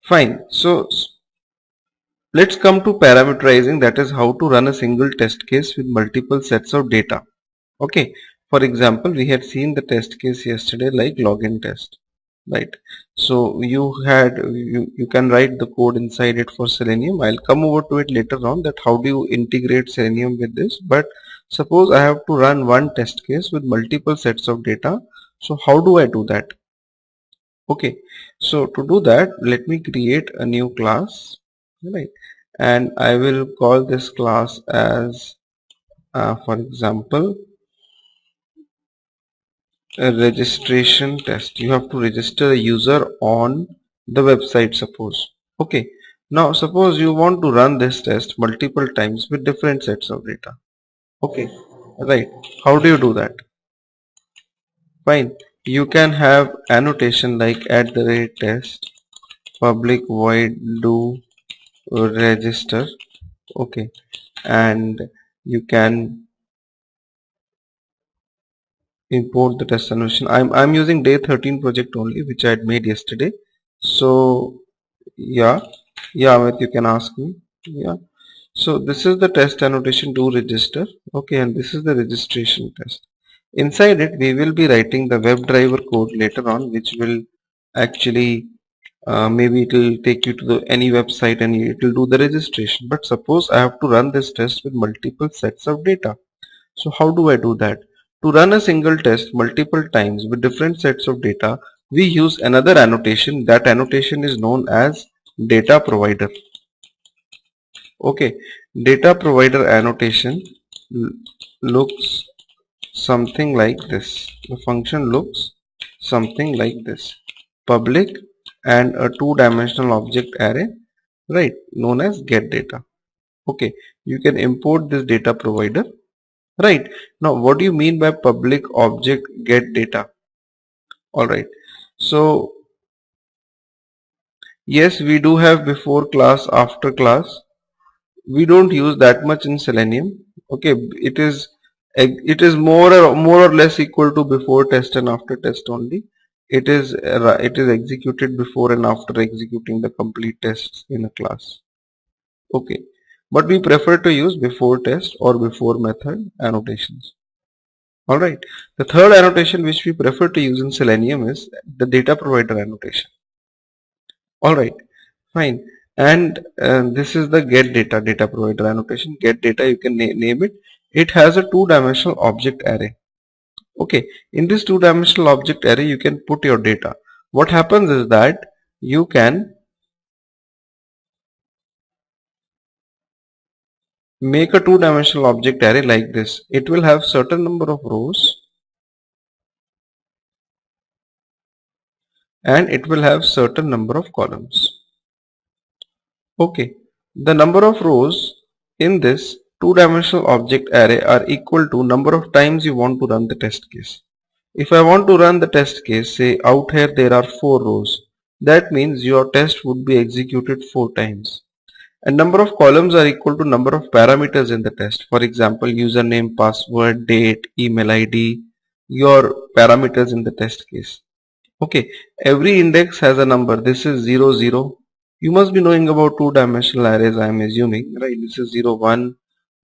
Fine. So let's come to parameterizing, that is how to run a single test case with multiple sets of data. Okay. For example, we had seen the test case yesterday like login test, right? So you can write the code inside it for Selenium. I'll come over to it later on, that how do you integrate Selenium with this. But suppose I have to run one test case with multiple sets of data. So how do I do that? Okay, so to do that, let me create a new class, right? And I will call this class as for example, a registration test. You have to register a user on the website, suppose. Okay, now suppose you want to run this test multiple times with different sets of data. Okay, right, how do you do that? Fine, you can have annotation like @test public void do register. Okay, and you can import the test solution. I'm using day 13 project only, which I had made yesterday. So yeah, Amit, you can ask me. Yeah, so this is the test annotation to register. Okay, and this is the registration test. Inside it we will be writing the WebDriver code later on, which will actually maybe it will take you to any website and it will do the registration. But suppose I have to run this test with multiple sets of data. So how do I do that? To run a single test multiple times with different sets of data, we use another annotation. That annotation is known as data provider. Okay, data provider annotation looks something like this. The function looks something like this. Public and a two-dimensional object array, right, known as getData. Okay, you can import this data provider. Right. Now, what do you mean by public object get data? All right. So, yes, we do have before class, after class. We don't use that much in Selenium. Okay, it is more or less equal to before test and after test only. It is executed before and after executing the complete tests in a class. Okay, but we prefer to use before test or before method annotations. Alright, the third annotation which we prefer to use in Selenium is the data provider annotation. Alright, fine. And this is the data provider annotation. Get data, you can name it. It has a two-dimensional object array. Okay, in this two-dimensional object array you can put your data. What happens is that you can make a two-dimensional object array like this. It will have certain number of rows and it will have certain number of columns. Okay, the number of rows in this two-dimensional object array are equal to number of times you want to run the test case. If I want to run the test case, say out here there are 4 rows, that means your test would be executed 4 times. And number of columns are equal to number of parameters in the test. For example, username, password, date, email ID, your parameters in the test case. Okay, every index has a number. This is 0, 0. You must be knowing about two-dimensional arrays, I am assuming, right? This is 0, 1,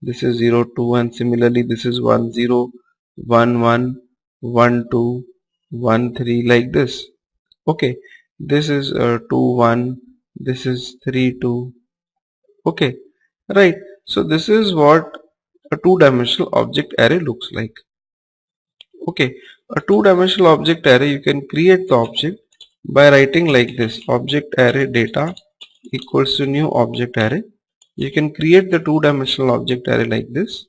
this is 0, 2, and similarly this is 1, 0, 1, 1, 1, 2, 1, 3, like this. Okay, this is 2, 1, this is 3, 2. Okay, right. So this is what a two-dimensional object array looks like. Okay, a two-dimensional object array, you can create the object by writing like this: object array data equals to new object array. You can create the two-dimensional object array like this,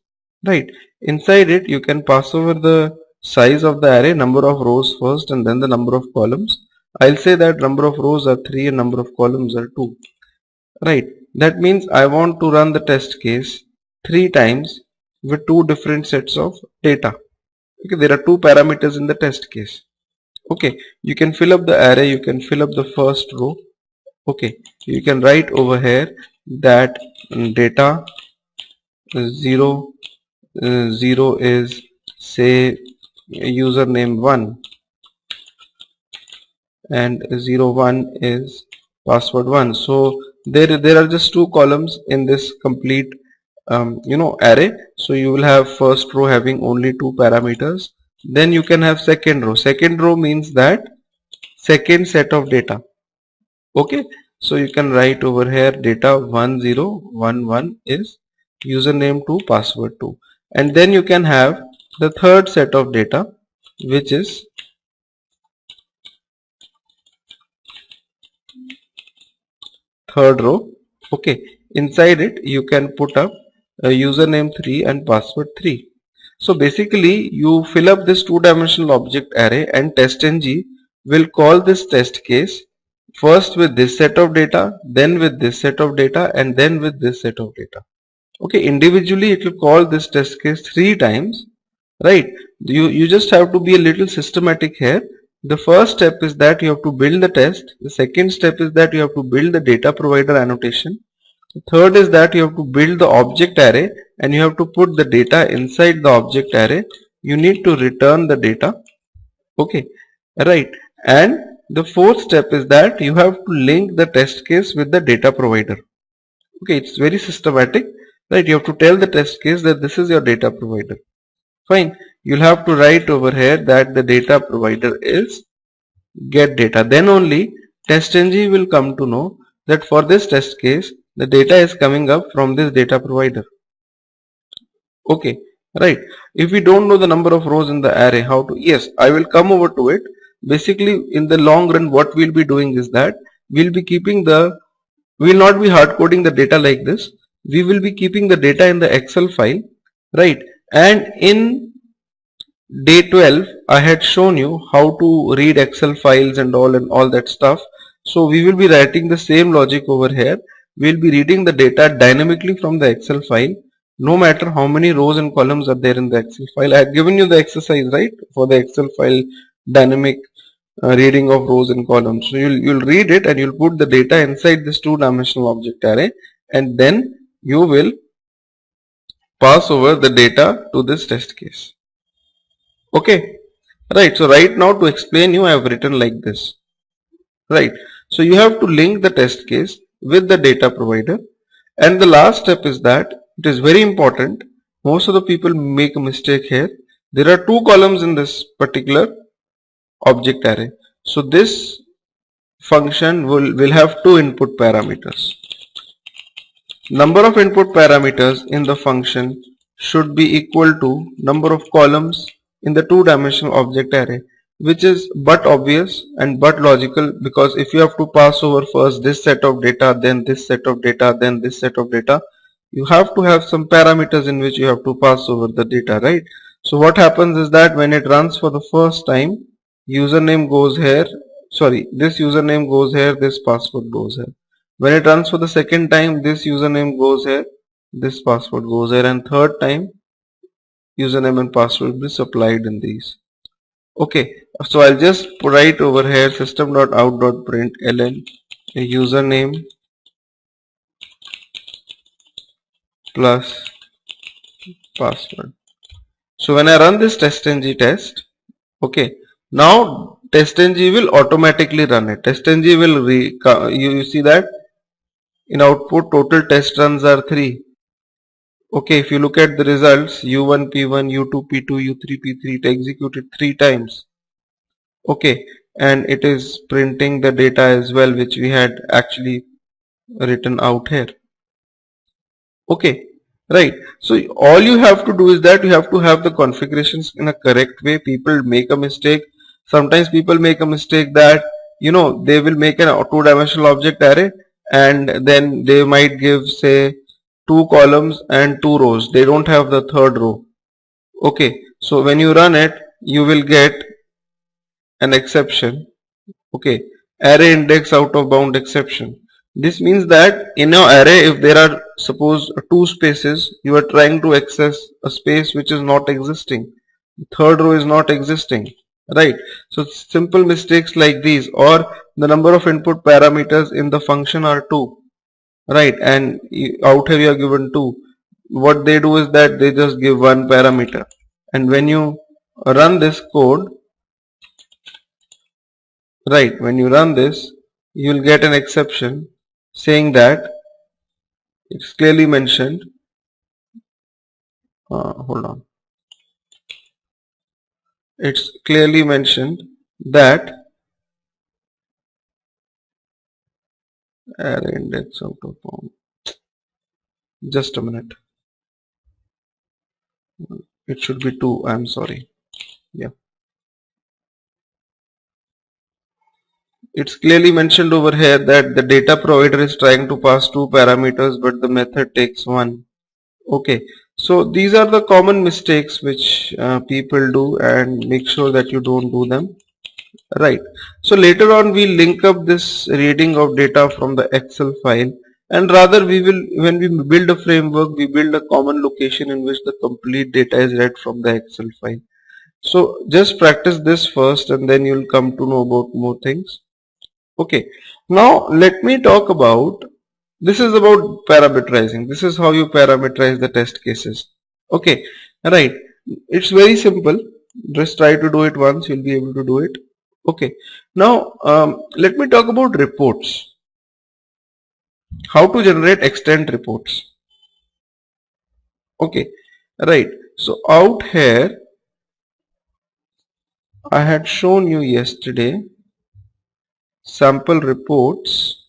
right? Inside it you can pass over the size of the array, number of rows first and then the number of columns. I'll say that number of rows are 3 and number of columns are 2, right? That means I want to run the test case 3 times with 2 different sets of data. Okay, there are 2 parameters in the test case. Okay, you can fill up the array, you can fill up the first row. Okay, you can write over here that data 0, 0 is say username 1 and 0, 1 is password 1. So there are just two columns in this complete array. So you will have first row having only two parameters. Then you can have second row. Second row means that second set of data. Okay, so you can write over here data 1011 is username 2 password 2, and then you can have the third set of data, which is third row. Okay, inside it you can put up username 3 and password 3. So basically you fill up this two-dimensional object array, and Testng will call this test case first with this set of data, then with this set of data, and then with this set of data. Okay, individually it will call this test case 3 times, right? You just have to be a little systematic here. The first step is that you have to build the test. The second step is that you have to build the data provider annotation. The third is that you have to build the object array, and you have to put the data inside the object array. You need to return the data. Okay, right? And the fourth step is that you have to link the test case with the data provider. Okay, it's very systematic, right? You have to tell the test case that this is your data provider. Fine, you'll have to write over here that the data provider is get data. Then only Testng will come to know that for this test case the data is coming up from this data provider. Okay, right? If we don't know the number of rows in the array, how to? Yes, I will come over to it. Basically, in the long run, what we'll be doing is that we'll be keeping the, we will not be hard coding the data like this. We will be keeping the data in the Excel file, right? And in day 12 I had shown you how to read Excel files and all that stuff. So we will be writing the same logic over here. We will be reading the data dynamically from the Excel file, no matter how many rows and columns are there in the Excel file. I had given you the exercise, right, for the Excel file dynamic reading of rows and columns. So you'll read it and you'll put the data inside this two-dimensional object array, and then you will pass over the data to this test case. Okay, right? So right now, to explain you, I have written like this, right? So you have to link the test case with the data provider, and the last step is that it is very important. Most of the people make a mistake here. There are two columns in this particular object array. So this function will have two input parameters. Number of input parameters in the function should be equal to number of columns in the two-dimensional object array, which is but obvious and but logical, because if you have to pass over first this set of data, then this set of data, then this set of data, you have to have some parameters in which you have to pass over the data, right? So what happens is that when it runs for the first time, username goes here, sorry, this username goes here, this password goes here. When it runs for the second time, this username goes here, this password goes here, and third time username and password will be supplied in these. Okay, so I'll just write over here system.out.println username plus password. So when I run this testng test, okay, now testng will automatically run it. Testng will you see that in output total test runs are 3. Okay, if you look at the results, u1 p1, u2 p2, u3 p3, it executed 3 times. Okay, and it is printing the data as well, which we had actually written out here. Okay, right? So all you have to do is that you have to have the configurations in a correct way. People make a mistake. Sometimes people make a mistake that, you know, they will make an two-dimensional object array, and then they might give, say, 2 columns and 2 rows. They don't have the third row. Okay, so when you run it, you will get an exception. Okay, array index out of bound exception. This means that in your array, if there are suppose 2 spaces, you are trying to access a space which is not existing. The third row is not existing, right? So simple mistakes like these, or the number of input parameters in the function are 2, right? And out here you are given 2. What they do is that they just give 1 parameter, and when you run this code, right, when you run this, you will get an exception saying that it's clearly mentioned. Hold on. It's clearly mentioned that array index out of bound. Just a minute. It should be 2. I'm sorry. Yeah. It's clearly mentioned over here that the data provider is trying to pass 2 parameters, but the method takes 1. Okay. So these are the common mistakes which people do, and make sure that you don't do them. Right. So later on we link up this reading of data from the Excel file, and rather we will, when we build a framework, we build a common location in which the complete data is read from the Excel file. So just practice this first, and then you'll come to know about more things. Okay. Now let me talk about, this is about parameterizing. This is how you parameterize the test cases. Okay. Right. It's very simple. Just try to do it once, you'll be able to do it. Okay. Now let me talk about reports. How to generate extent reports. Okay. Right. So out here I had shown you yesterday sample reports,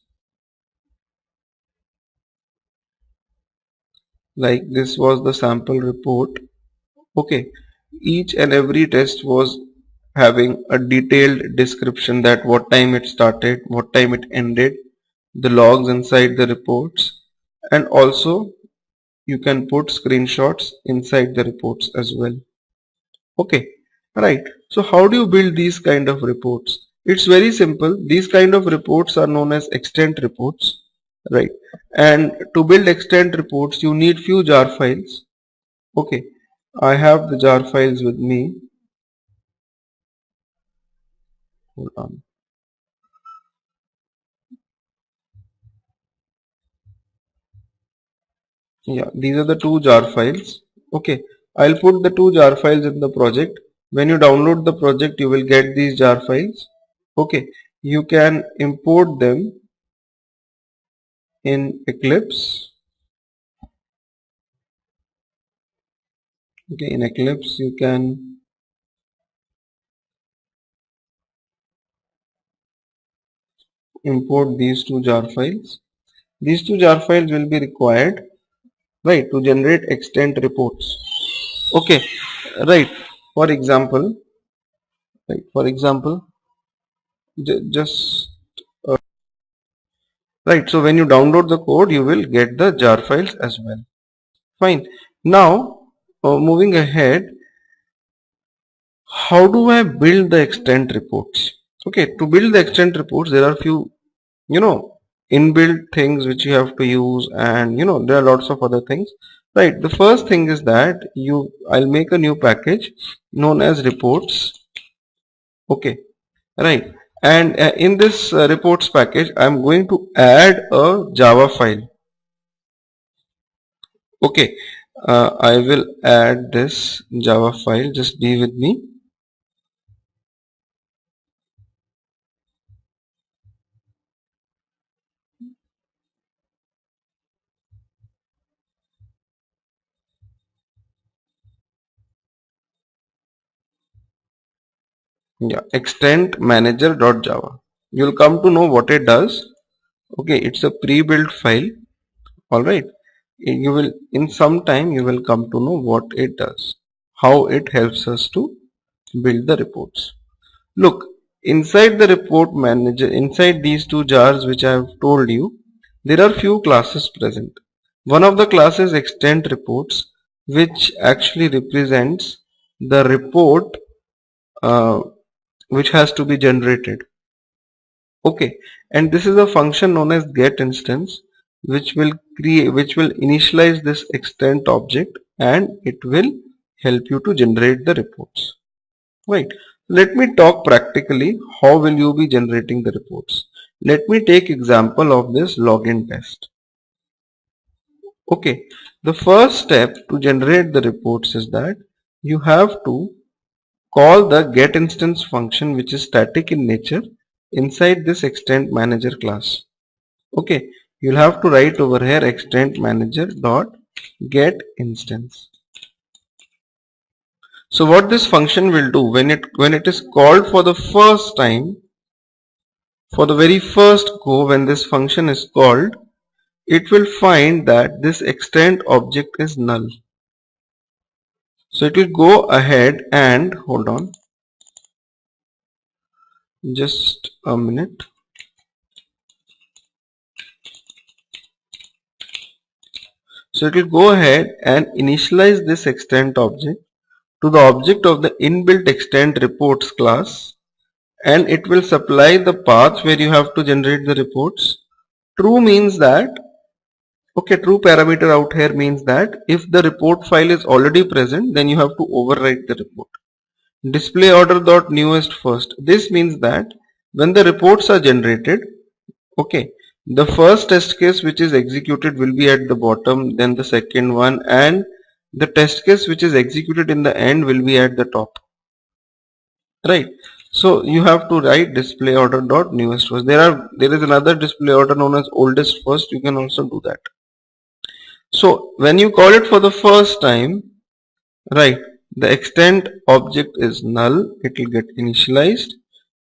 like this was the sample report. Okay, each and every test was having a detailed description, that what time it started, what time it ended, the logs inside the reports, and also you can put screenshots inside the reports as well. Okay, right. So how do you build these kind of reports? It's very simple. These kind of reports are known as extent reports, right? And to build extent reports, you need few jar files. Okay, I have the jar files with me. Hold on. Yeah, these are the two jar files. Okay, I'll put the two jar files in the project. When you download the project, you will get these jar files. Okay, you can import them in Eclipse. Okay, in Eclipse you can import these two jar files. These two jar files will be required, right, to generate extent reports. Okay, right. For example, just right. So when you download the code, you will get the jar files as well. Fine. Now, moving ahead, how do I build the extent reports? Okay, to build the extent reports, there are few, inbuilt things which you have to use, and there are lots of other things. Right. The first thing is that I'll make a new package known as reports. Okay. Right. And in this reports package, I'm going to add a Java file. Okay. I will add this Java file. Just be with me. Yeah, extent manager.java. You'll come to know what it does. Okay, it's a pre-built file. All right. You will, in some time, you will come to know what it does, how it helps us to build the reports. Look, inside the report manager, inside these two jars which I have told you, there are few classes present. One of the classes extent reports, which actually represents the report uh, which has to be generated. Okay, and this is a function known as get instance, which will initialize this extent object, and it will help you to generate the reports. Right. Let me talk practically how will you be generating the reports. Let me take example of this login test. Okay, the first step to generate the reports is that you have to call the get instance function, which is static in nature, inside this extent manager class. Okay, you'll have to write over here extent manager dot get instance. So what this function will do when it is called for the first time, for the very first go, when this function is called, it will find that this extent object is null. So it will go ahead and hold on, just a minute. So it will go ahead and initialize this extent object to the object of the inbuilt extent reports class, and it will supply the path where you have to generate the reports. True means that, okay, true parameter out here means that if the report file is already present, then you have to overwrite the report. Display order dot newest first. This means that when the reports are generated, okay, the first test case which is executed will be at the bottom, then the second one, and the test case which is executed in the end will be at the top, right? So you have to write display order dot newest first. There is another display order known as oldest first. You can also do that. So when you call it for the first time, right, the extent object is null. It will get initialized.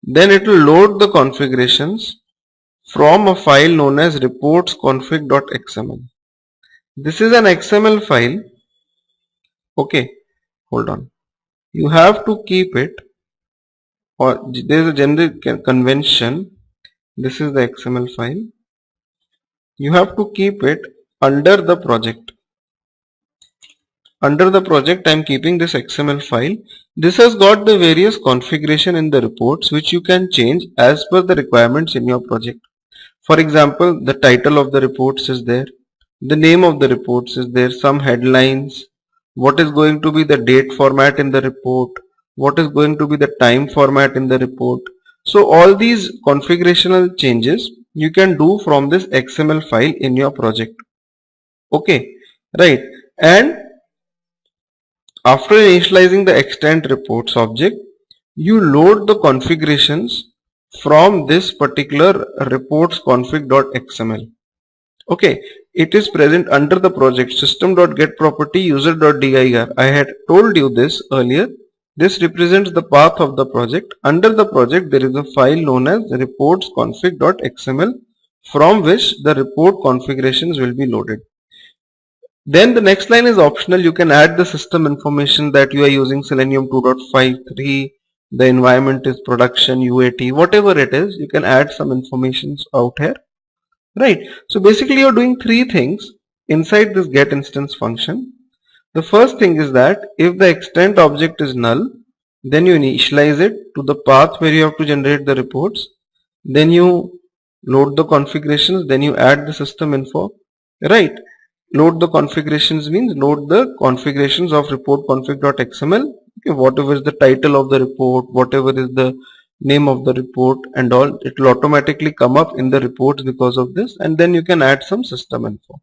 Then it will load the configurations from a file known as reports.config.xml. This is an XML file. Okay, hold on. You have to keep it, or there is a general convention. This is the XML file. You have to keep it under the project. Under the project, I am keeping this XML file. This has got the various configuration in the reports which you can change as per the requirements in your project. For example, the title of the reports is there, the name of the reports is there, some headlines, what is going to be the date format in the report, what is going to be the time format in the report. So all these configurational changes you can do from this XML file in your project. Okay, right. And after initializing the extent reports object, you load the configurations from this particular reports config.xml. Okay, it is present under the project system.get property user.dir. I had told you this earlier. This represents the path of the project. Under the project there is a file known as reports config.xml from which the report configurations will be loaded. Then the next line is optional. You can add the system information that you are using Selenium 2.53, the environment is production, UAT, whatever it is, you can add some informations out here, right? So basically you're doing three things inside this get instance function. The first thing is that if the extent object is null, then you initialize it to the path where you have to generate the reports, then you load the configurations, then you add the system info, right? Load the configurations means load the configurations of report config.xml. Okay, whatever is the title of the report, whatever is the name of the report and all, it will automatically come up in the reports because of this, and then you can add some system info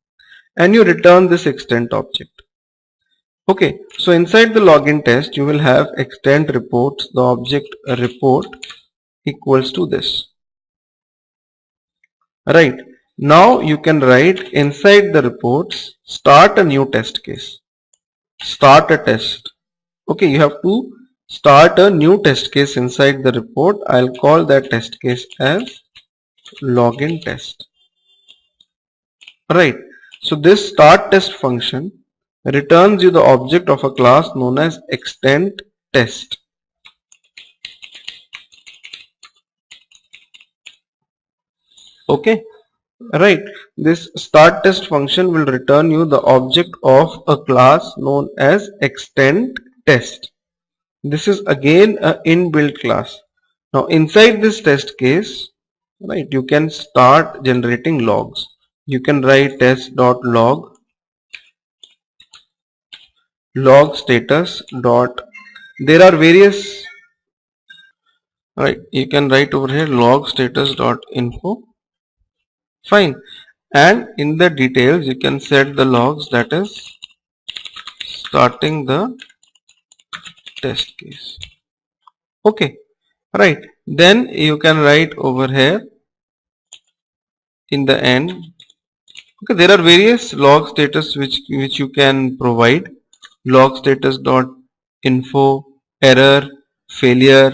and you return this extent object. Okay, so inside the login test you will have extent reports, the object report equals to this, right? Now you can write inside the reports, start a new test case, start a test. Okay, you have to start a new test case inside the report. I'll call that test case as login test, right? So this start test function returns you the object of a class known as extent test. Okay, right, this start test function will return you the object of a class known as extent test. This is again an inbuilt class. Now inside this test case, right, you can start generating logs. You can write test.log, log status dot, there are various, right, you can write over here log status dot info, fine, and in the details you can set the logs, that is starting the test case. Okay, right? Then you can write over here in the end. Okay, there are various log status which you can provide. Log status dot info, error, failure,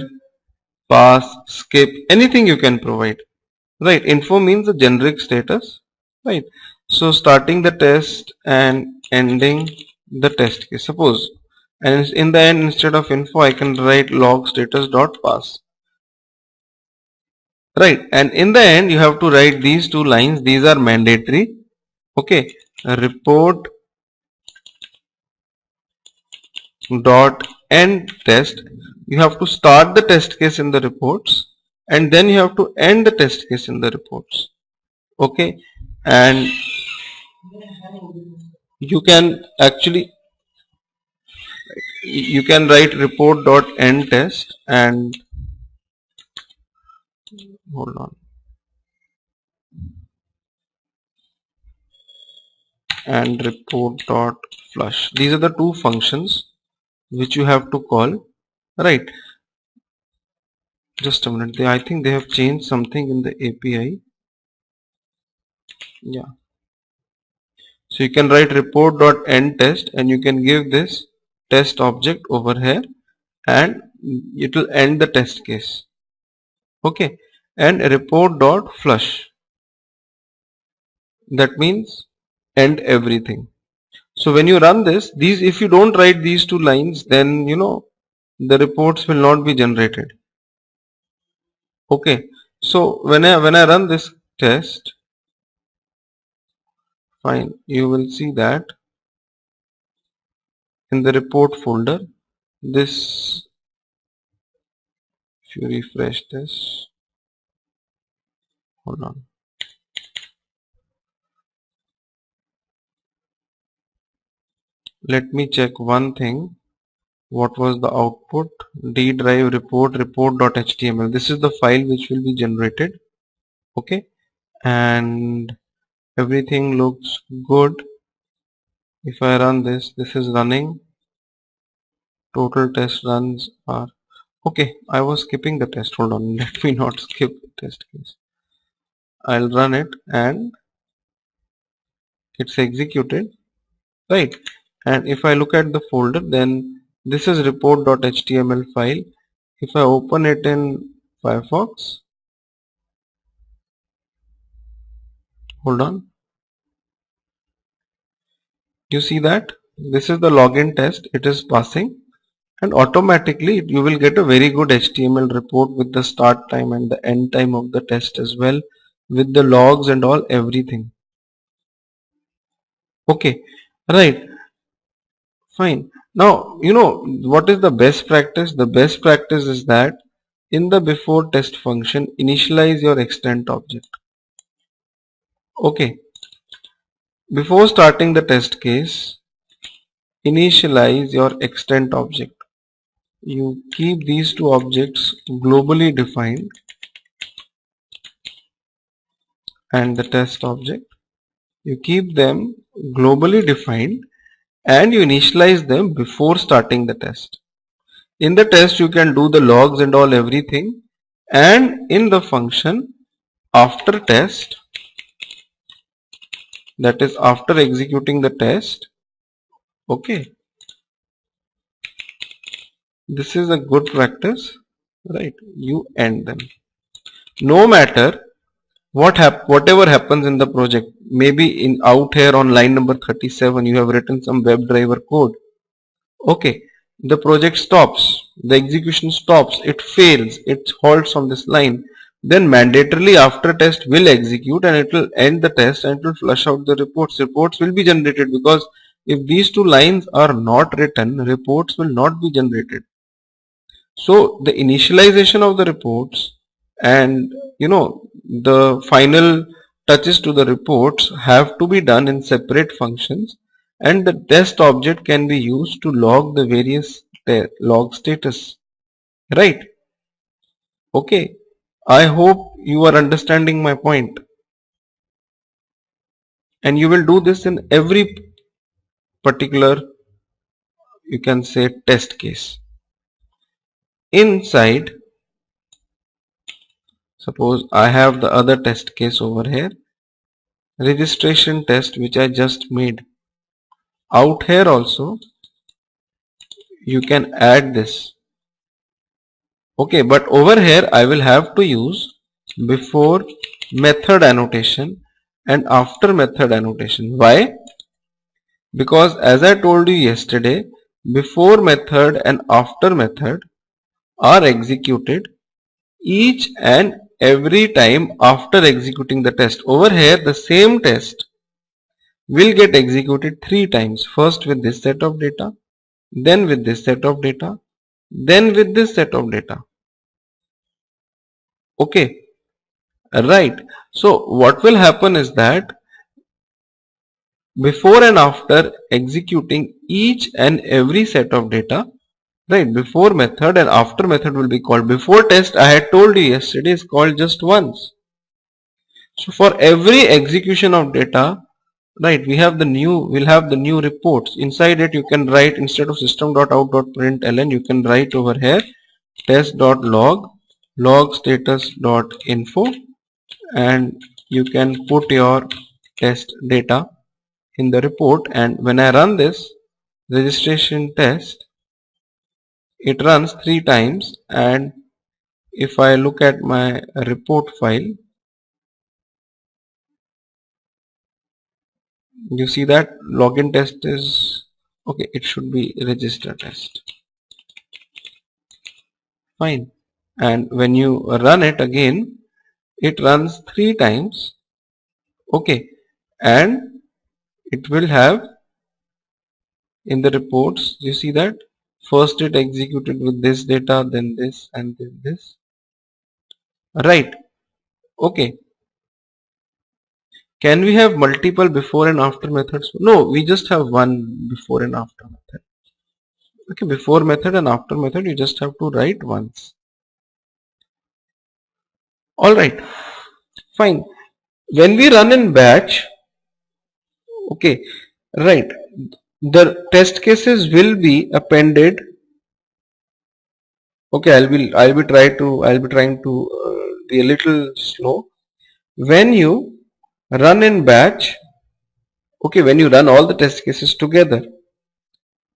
pass, skip, anything you can provide. Right, info means the generic status. Right. So starting the test and ending the test case. Suppose, and in the end, instead of info, I can write log status dot pass. Right, and in the end, you have to write these two lines. These are mandatory. Okay, report dot end test. You have to start the test case in the reports, and then you have to end the test case in the reports. Okay, and you can actually you can write report dot end test and hold on and report dot flush. These are the two functions which you have to call. Right, just a minute, I think they have changed something in the API. Yeah, so you can write report dot end test and you can give this test object over here and it will end the test case. Okay, and report dot flush, that means end everything. So when you run this, if you don't write these two lines, then the reports will not be generated. Okay, so when I run this test, fine, you will see that in the report folder, this, if you refresh this, hold on, let me check one thing. What was the output? D drive report.html. This is the file which will be generated. Okay, and everything looks good. If I run this is running. Total test runs are okay. I was skipping the test. Hold on, let me not skip the test case. I'll run it and it's executed, right? And if I look at the folder, then this is report.html file. If I open it in Firefox, hold on, you see that this is the login test. It is passing, and automatically you will get a very good HTML report with the start time and the end time of the test as well, with the logs and all, everything. Okay, right, fine. Now what is the best practice? The best practice is that in the before test function, initialize your extent object. Okay, before starting the test case, initialize your extent object. You keep these two objects globally defined and the test object. You keep them globally defined and you initialize them before starting the test. In the test you can do the logs and all, everything, and in the function after test, that is after executing the test, okay, this is a good practice, right? You end them. No matter whatever happens in the project, maybe in out here on line number 37 you have written some WebDriver code. Okay, the project stops, the execution stops, it fails, it halts on this line. Then mandatorily after test will execute and it will end the test and it will flush out the reports. Reports will be generated because if these two lines are not written, reports will not be generated. So the initialization of the reports and the final touches to the reports have to be done in separate functions, and the test object can be used to log the various log status, right? Okay, I hope you are understanding my point, and you will do this in every particular, you can say, test case. Inside Suppose I have the other test case over here, registration test, which I just made. Out here also you can add this. Okay, but over here I will have to use before method annotation and after method annotation. Why? Because as I told you yesterday, before method and after method are executed each and every time after executing the test. Over here the same test will get executed 3 times. First with this set of data, then with this set of data, then with this set of data. Okay, right. So what will happen is that before and after executing each and every set of data, right, before method and after method will be called. Before test, I had told you yesterday, is called just once. So for every execution of data, right, we'll have the new reports. Inside it you can write, instead of system.out.println, you can write over here test.log, log status.info, and you can put your test data in the report. And when I run this registration test, it runs 3 times. And if I look at my report file, you see that login test is okay. It should be register test. Fine. And when you run it again, it runs 3 times. Okay. And it will have in the reports, you see that first it executed with this data, then this, and then this. Right. Okay. Can we have multiple before and after methods? No, we just have one before and after method. Okay, before method and after method you just have to write once. Alright, fine. When we run in batch, okay, right, the test cases will be appended. Okay, I'll be trying to be a little slow. When you run in batch, okay, when you run all the test cases together,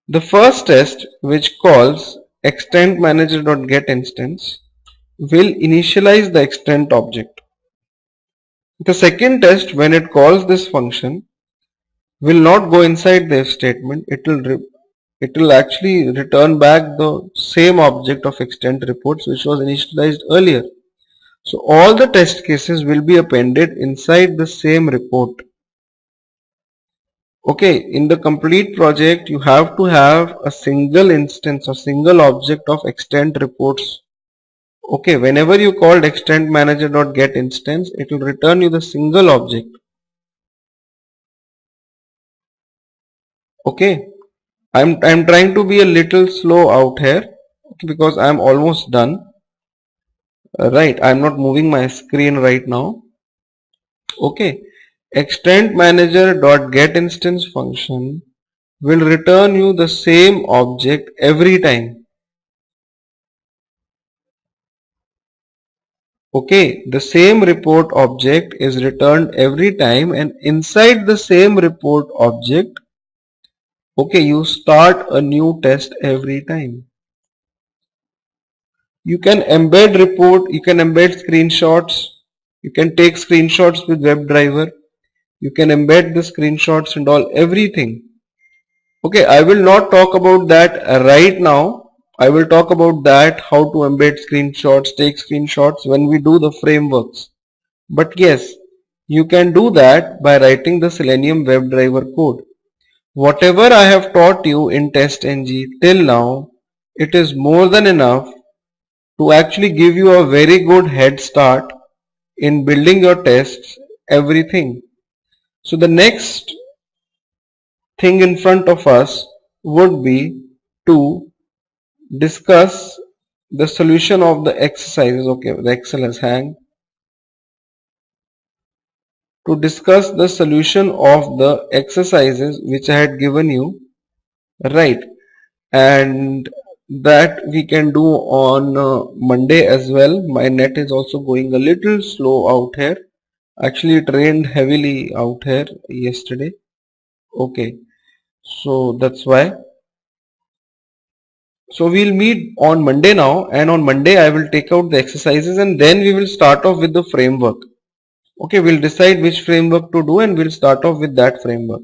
the first test, which calls extent manager.getInstance, will initialize the extent object. The second test, when it calls this function, will not go inside the if statement. It will actually return back the same object of extent reports which was initialized earlier. So all the test cases will be appended inside the same report. Okay, in the complete project you have to have a single instance or single object of extent reports. Okay, whenever you called extent manager.getInstance, it will return you the single object. Okay, I'm trying to be a little slow out here, okay, because I'm almost done. Right, I'm not moving my screen right now. Okay, extent manager.getInstance function will return you the same object every time. Okay, the same report object is returned every time, and inside the same report object, okay, you start a new test every time. You can embed report, you can embed screenshots, you can take screenshots with WebDriver, you can embed the screenshots and all, everything. Okay, I will not talk about that right now. I will talk about that, how to embed screenshots, take screenshots when we do the frameworks. But yes, you can do that by writing the Selenium WebDriver code. Whatever I have taught you in Testng till now, it is more than enough to actually give you a very good head start in building your tests, everything. So the next thing in front of us would be to discuss the solution of the exercises. Okay, the Excel has hanged. To discuss the solution of the exercises which I had given you, right? And that we can do on Monday as well. My net is also going a little slow out here. Actually it rained heavily out here yesterday. Okay, so that's why. So we'll meet on Monday now, and on Monday I will take out the exercises and then we will start off with the framework. Okay, we'll decide which framework to do and we'll start off with that framework.